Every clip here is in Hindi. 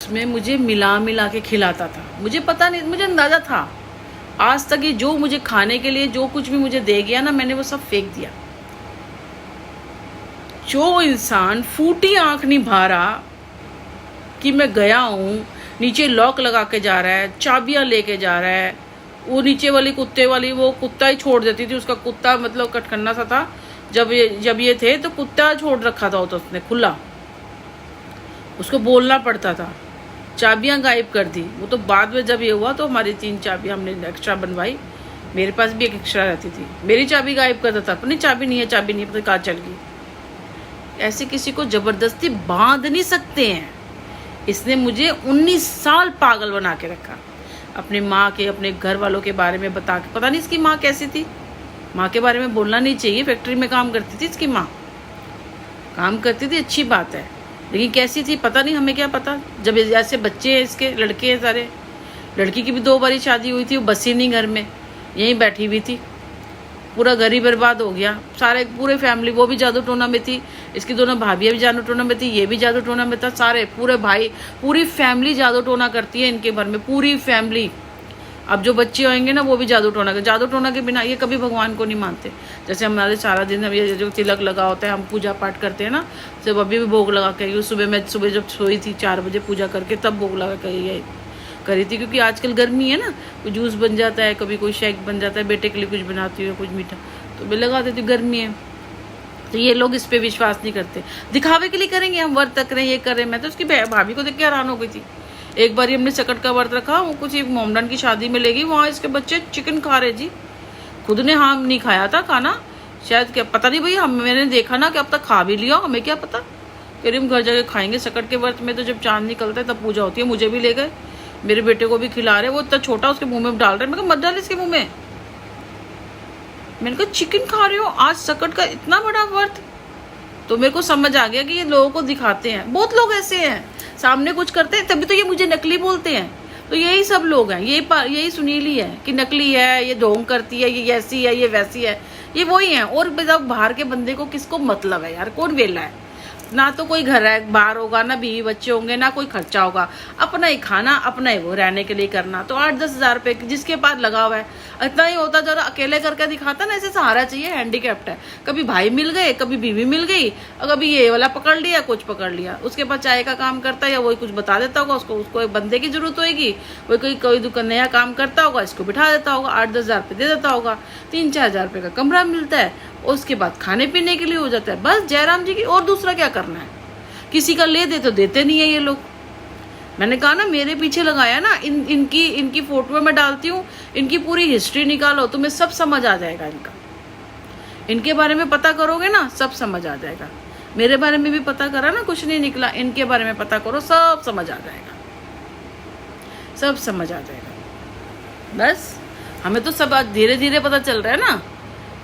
उसमें मुझे मिला मिला के खिलाता था। मुझे पता नहीं, मुझे अंदाजा था। आज तक ये जो मुझे खाने के लिए जो कुछ भी मुझे दे गया ना, मैंने वो सब फेंक दिया। जो इंसान फूटी आंख नहीं भा रहा कि मैं गया हूँ, नीचे लॉक लगा के जा रहा है, चाबियां लेके जा रहा है, वो नीचे वाली कुत्ते वाली वो कुत्ता ही छोड़ देती थी। उसका कुत्ता मतलब कटखन्ना सा था, जब ये थे तो कुत्ता छोड़ रखा था तो उसने खुला, उसको बोलना पड़ता था। चाबियां गायब कर दी। वो तो बाद में जब ये हुआ तो हमारी 3 चाबियां हमने एक्स्ट्रा बनवाई। मेरे पास भी एक एक्स्ट्रा रहती थी। मेरी चाबी गायब करता था, अपनी चाबी नहीं है, चाबी नहीं है, पता कहाँ चल गई। ऐसे किसी को जबरदस्ती बांध नहीं सकते हैं। इसने मुझे 19 साल पागल बना के रखा, अपनी माँ के, अपने घर वालों के बारे में बता के। पता नहीं इसकी माँ कैसी थी, माँ के बारे में बोलना नहीं चाहिए। फैक्ट्री में काम करती थी इसकी माँ, काम करती थी, अच्छी बात है, लेकिन कैसी थी पता नहीं, हमें क्या पता। जब ऐसे बच्चे हैं इसके, लड़के हैं सारे, लड़की की भी 2 बारी शादी हुई थी, वो बसी नहीं घर में, यहीं बैठी हुई थी। पूरा घर ही बर्बाद हो गया, सारे पूरे फैमिली। वो भी जादू टोना में थी, इसकी दोनों भाभियाँ भी जादू टोना में थी, ये भी जादू टोना में था, सारे पूरे भाई, पूरी फैमिली जादू टोना करती है इनके घर में, पूरी फैमिली। अब जो बच्चे होंगे ना वो भी जादू टोना के बिना ये कभी भगवान को नहीं मानते। जैसे हमारे सारा दिन अब ये जो तिलक लगा होता है, हम पूजा पाठ करते हैं ना, जब अभी भी भोग लगा के, सुबह जब सोई थी 4 बजे पूजा करके तब भोग लगा के करी थी। क्योंकि आजकल गर्मी है ना, कोई जूस बन जाता है, कभी कोई शेक बन जाता है, बेटे के लिए कुछ बनाती हूँ कुछ मीठा, तो मैं लगा देती हूँ, गर्मी है। तो ये लोग इस पे विश्वास नहीं करते, दिखावे के लिए करेंगे, हम व्रत तक रहे, ये कर रहे। मैं तो उसकी भाभी को देख के हैरान हो गई थी। एक बार हमने सकट का व्रत रखा, वो कुछ एक मोमडन की शादी में ले गई, वहाँ इसके बच्चे चिकन खा रहे जी। खुद ने हाँ नहीं खाया था खाना, शायद क्या पता नहीं भैया, मैंने देखा ना कि अब तक खा भी लिया, हमें क्या पता। कह रही हम घर जाके खाएंगे सकट के व्रत में, तो जब चांद निकलता है तब पूजा होती है। मुझे भी ले गए, मेरे बेटे को भी खिला रहे, वो इतना छोटा उसके मुंह में डाल रहे। मैं कहा मत डाल इसके मुंह में। मैंने कहा चिकन खा रहे हो आज सकट का इतना बड़ा व्रत। तो मेरे को समझ आ गया कि ये लोगों को दिखाते हैं। बहुत लोग ऐसे हैं, सामने कुछ करते हैं तभी तो ये मुझे नकली बोलते हैं। तो यही सब लोग हैं, यही सुनीली है कि नकली है, ये ढोंग करती है, ये ऐसी है, ये वैसी है, ये वही है। और बाहर के बंदे को किसको मतलब है यार, कौन वेला है? ना तो कोई घर है बाहर होगा, ना बीवी बच्चे होंगे, ना कोई खर्चा होगा, अपना ही खाना, अपना ही वो रहने के लिए करना। तो 8-10 हज़ार रुपये जिसके पास लगा हुआ है, इतना ही होता। जरा अकेले करके दिखाता ना, ऐसे सहारा चाहिए, हैंडीकैप्ट है। कभी भाई मिल गए, कभी बीवी मिल गई, और कभी ये वाला पकड़ लिया, कुछ पकड़ लिया। उसके पास चाय का काम करता है, या वही कुछ बता देता होगा उसको एक बंदे की जरूरत होगी, वही कोई दुकान नया काम करता होगा, इसको बिठा देता होगा, 8-10 हज़ार रुपये दे देता होगा, 3-4 हज़ार रुपये का कमरा मिलता है, उसके बाद खाने पीने के लिए हो जाता है। बस जयराम जी की, और दूसरा क्या करना है? किसी का ले दे तो देते नहीं है ये लोग। मैंने कहा ना, मेरे पीछे लगाया ना, इनकी फोटो मैं डालती हूँ, इनकी पूरी हिस्ट्री निकालो, तुम्हें सब समझ आ जाएगा। इनके बारे में पता करोगे ना, सब समझ आ जाएगा। मेरे बारे में भी पता करा ना, कुछ नहीं निकला। इनके बारे में पता करो, सब समझ आ जाएगा, सब समझ आ जाएगा। बस हमें तो सब आज धीरे धीरे पता चल रहा है ना,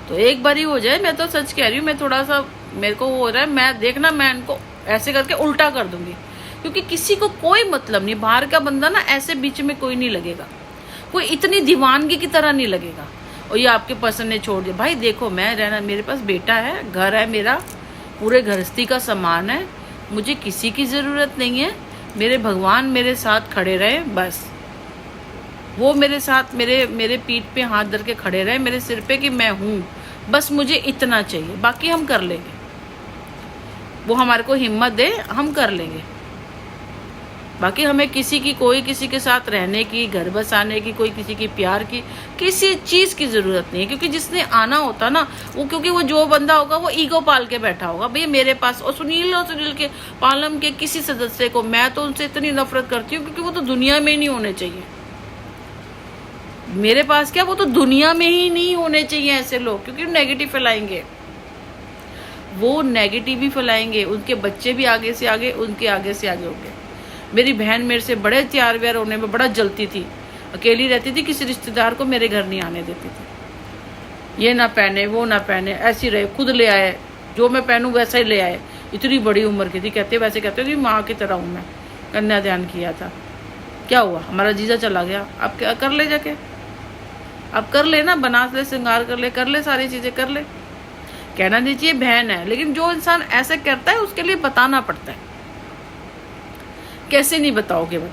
तो एक बार ही हो जाए। मैं तो सच कह रही हूँ, मैं थोड़ा सा मेरे को हो रहा है, मैं देखना, मैं इनको ऐसे करके उल्टा कर दूंगी, क्योंकि किसी को कोई मतलब नहीं। बाहर का बंदा ना ऐसे बीच में कोई नहीं लगेगा, कोई इतनी दीवानगी की तरह नहीं लगेगा। और ये आपके पसंद ने छोड़ दिया, भाई देखो मैं रहना, मेरे पास बेटा है, घर है मेरा, पूरे गृहस्थी का सामान है, मुझे किसी की ज़रूरत नहीं है। मेरे भगवान मेरे साथ खड़े रहे, बस वो मेरे साथ, मेरे पीठ पे हाथ धर के खड़े रहे, मेरे सिर पे कि मैं हूँ, बस मुझे इतना चाहिए। बाकी हम कर लेंगे, वो हमारे को हिम्मत दे, हम कर लेंगे। बाकी हमें कोई किसी के साथ रहने की, घर बसाने की, कोई किसी की प्यार की, किसी चीज़ की ज़रूरत नहीं है। क्योंकि जिसने आना होता ना, वो क्योंकि वो जो बंदा होगा वो ईगो पाल के बैठा होगा, भैया मेरे पास। और सुनील के पालम के किसी सदस्य को मैं तो उनसे इतनी नफरत करती हूँ, क्योंकि वो तो दुनिया में नहीं होने चाहिए। मेरे पास क्या, वो तो दुनिया में ही नहीं होने चाहिए ऐसे लोग, क्योंकि नेगेटिव फैलाएंगे, वो नेगेटिव ही फैलाएंगे। उनके बच्चे भी आगे से आगे, उनके आगे से आगे होंगे। मेरी बहन मेरे से बड़े तैयार व्यार होने में बड़ा जलती थी, अकेली रहती थी, किसी रिश्तेदार को मेरे घर नहीं आने देती थी। ये ना पहने, वो ना पहने, ऐसी रहे, खुद ले आए, जो मैं पहनूं वैसा ही ले आए। इतनी बड़ी उम्र की थी, वैसे कहते कि माँ की तरह हूँ मैं, कन्यादान किया था। क्या हुआ, हमारा जीजा चला गया, अब क्या कर ले, जाके अब कर ले ना, बना ले, श्रृंगार कर ले, सारी चीज़ें कर ले। कहना नहीं चाहिए बहन है, लेकिन जो इंसान ऐसे करता है उसके लिए बताना पड़ता है कैसे नहीं बताओगे?